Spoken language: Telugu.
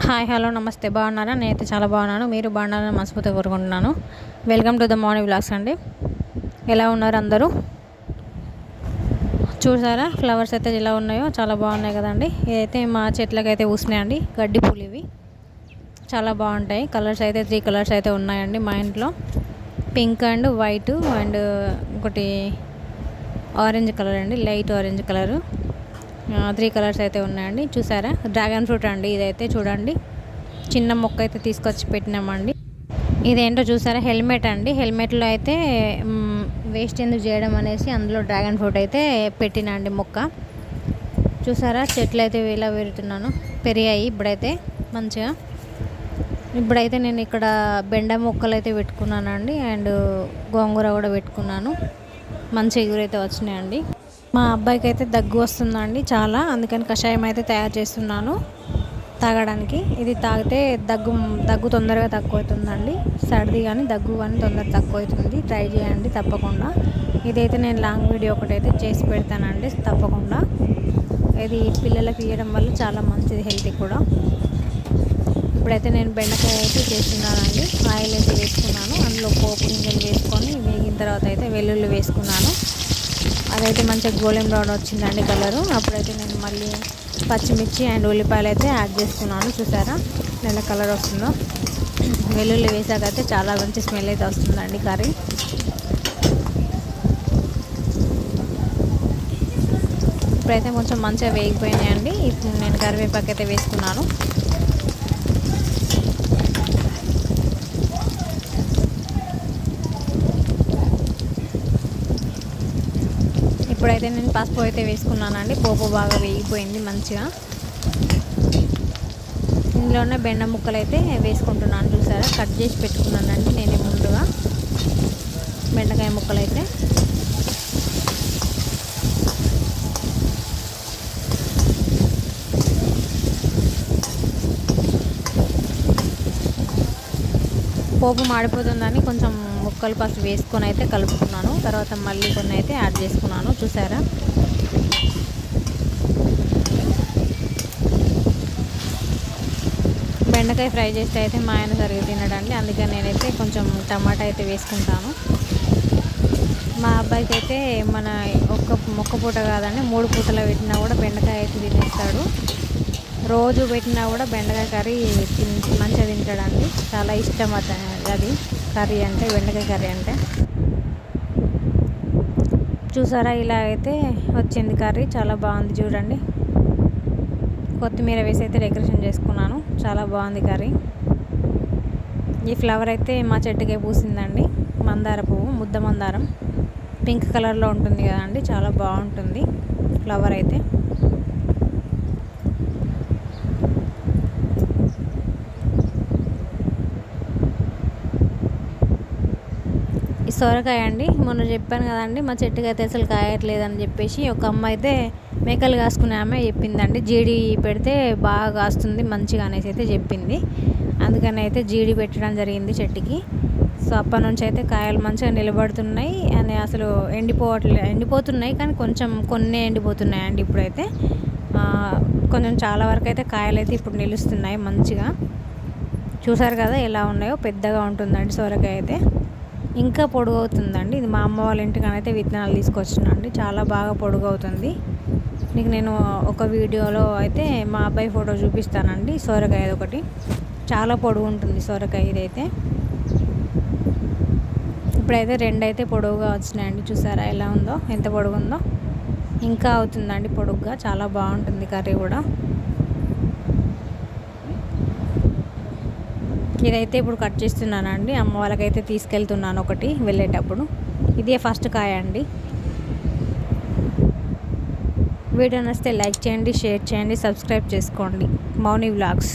హాయ్ హలో నమస్తే బాగున్నారా? నేనైతే చాలా బాగున్నాను. మీరు బాగున్నారని మనస్ఫూర్తిగా కోరుకుంటున్నాను. Welcome to the morning vlogs అండి. ఎలా ఉన్నారు అందరూ? చూసారా ఫ్లవర్స్ అయితే ఎలా ఉన్నాయో, చాలా బాగున్నాయి కదండి. ఇదైతే మా చెట్లకి అయితే పూసినాయండి, గడ్డి పూలు ఇవి. చాలా బాగుంటాయి. కలర్స్ అయితే 3 కలర్స్ అయితే ఉన్నాయండి మా ఇంట్లో. పింక్ అండ్ వైట్ అండ్ ఒకటి ఆరెంజ్ కలర్ అండి, లైట్ ఆరెంజ్ కలరు. 3 కలర్స్ అయితే ఉన్నాయండి. చూసారా డ్రాగన్ ఫ్రూట్ అండి. ఇదైతే చూడండి, చిన్న మొక్క అయితే తీసుకొచ్చి పెట్టినామండి. ఇదేంటో చూసారా, హెల్మెట్ అండి. హెల్మెట్లో అయితే వేస్ట్ ఎందుకు చేయడం అనేసి అందులో డ్రాగన్ ఫ్రూట్ అయితే పెట్టినండి మొక్క. చూసారా చెట్లు అయితే ఇలా పెడుతున్నాను, పెరిగాయి ఇప్పుడైతే మంచిగా. ఇప్పుడైతే నేను ఇక్కడ బెండ మొక్కలు అయితే పెట్టుకున్నానండి, అండ్ గోంగూర కూడా పెట్టుకున్నాను. మంచి ఎగురైతే వచ్చినాయండి. మా అబ్బాయికి అయితే దగ్గు వస్తుందండి చాలా, అందుకని కషాయం అయితే తయారు చేస్తున్నాను తాగడానికి. ఇది తాగితే దగ్గు తొందరగా తక్కువ అవుతుందండి. సర్ది కానీ దగ్గు కానీ తొందరగా తక్కువ అవుతుంది. ట్రై చేయండి తప్పకుండా. ఇదైతే నేను లాంగ్ వీడియో ఒకటైతే చేసి పెడతానండి తప్పకుండా. ఇది పిల్లలకి ఇవ్వడం వల్ల చాలా మంచిది, హెల్తీ కూడా. ఇప్పుడైతే నేను బెండకాయ అయితే చేస్తున్నానండి. ఆయిల్ అయితే వేసుకున్నాను, అందులో పోపు గింజలు వేసుకొని వేగిన తర్వాత అయితే వెల్లుల్లి వేసుకున్నాను. అదైతే మంచిగా గోల్డెన్ బ్రౌన్ వచ్చిందండి కలరు. అప్పుడైతే నేను మళ్ళీ పచ్చిమిర్చి అండ్ ఉల్లిపాయలు అయితే యాడ్ చేసుకున్నాను. చూసారా నెల కలర్ వస్తుందో. వెల్లుల్లి వేసాకైతే చాలా మంచి స్మెల్ అయితే వస్తుందండి కర్రీ. ఇప్పుడైతే కొంచెం మంచిగా వేగిపోయినాయండి. ఇప్పుడు నేను కరివేపాకు అయితే వేసుకున్నాను. ఇప్పుడైతే నేను పసుపు అయితే వేసుకున్నానండి. పోపు బాగా వేగిపోయింది మంచిగా. ఇందులోనే బెండ ముక్కలు అయితే వేసుకుంటున్నాను. చూసారా కట్ చేసి పెట్టుకున్నానండి నేనే ముందుగా బెండకాయ ముక్కలు అయితే. పోపు మాడిపోతుందని కొంచెం ముక్కలు ఫస్ట్ వేసుకొని అయితే కలుపుకున్నాను. తర్వాత మళ్ళీ కొన్ని అయితే యాడ్ చేసుకున్నాను. చూసారా బెండకాయ ఫ్రై చేస్తే అయితే మా ఆయన సరిగ్గా తినడండి, అందుకని నేనైతే కొంచెం టమాటా అయితే వేసుకుంటాను. మా అబ్బాయికి అయితే మన ఒక్క పూట కాదండి, 3 పూటలు పెట్టినా కూడా బెండకాయ అయితే తినేస్తాడు. రోజు పెట్టినా కూడా బెండకాయ కర్రీ మంచిగా తింటాడండి. చాలా ఇష్టం అది కర్రీ అంటే, బెండకాయ కర్రీ అంటే. చూసారా ఇలా అయితే వచ్చింది కర్రీ, చాలా బాగుంది చూడండి. కొత్తిమీర వేసి అయితే డెకరేషన్ చేసుకున్నాను. చాలా బాగుంది కర్రీ. ఈ ఫ్లవర్ అయితే మా చెట్టుకే పూసిందండి, మందార పువ్వు, ముద్ద మందారం. పింక్ కలర్లో ఉంటుంది కదండి, చాలా బాగుంటుంది ఫ్లవర్ అయితే. ఈ సొరకాయ అండి, మొన్న చెప్పాను కదండి మా చెట్టుకి అయితే అసలు కాయట్లేదని చెప్పేసి ఒక అమ్మ అయితే మేకలు కాసుకునే ఆమె చెప్పిందండి. జీడి పెడితే బాగా కాస్తుంది మంచిగా అనేసి అయితే చెప్పింది. అందుకని అయితే జీడి పెట్టడం జరిగింది చెట్టుకి. సో అప్పటి నుంచి అయితే కాయలు మంచిగా నిలబడుతున్నాయి అని, అసలు ఎండిపోతున్నాయి కానీ కొన్ని ఎండిపోతున్నాయండి. ఇప్పుడైతే కొంచెం చాలా వరకు అయితే కాయలు అయితే ఇప్పుడు నిలుస్తున్నాయి మంచిగా. చూసారు కదా ఎలా ఉన్నాయో, పెద్దగా ఉంటుందండి సొరకాయ అయితే. ఇంకా పొడుగు అవుతుందండి. ఇది మా అమ్మ వాళ్ళ ఇంటికనైతే విత్తనాలు తీసుకొచ్చినండి, చాలా బాగా పొడుగు అవుతుంది. మీకు నేను ఒక వీడియోలో అయితే మా అబ్బాయి ఫోటో చూపిస్తానండి. సొరకాయ ఒకటి చాలా పొడుగు ఉంటుంది సొరకాయ ఇదైతే. ఇప్పుడైతే 2 అయితే పొడవుగా వచ్చినాయండి. చూసారా ఎలా ఉందో, ఎంత పొడుగు ఉందో. ఇంకా అవుతుందండి పొడుగ్గా, చాలా బాగుంటుంది కర్రీ కూడా. ఇదైతే ఇప్పుడు కట్ చేస్తున్నానండి, అమ్మ వాళ్ళకైతే తీసుకెళ్తున్నాను ఒకటి వెళ్ళేటప్పుడు. ఇదే ఫస్ట్ కాయ అండి. వీడియో నచ్చితే లైక్ చేయండి, షేర్ చేయండి, సబ్స్క్రైబ్ చేసుకోండి. మౌని వ్లాగ్స్.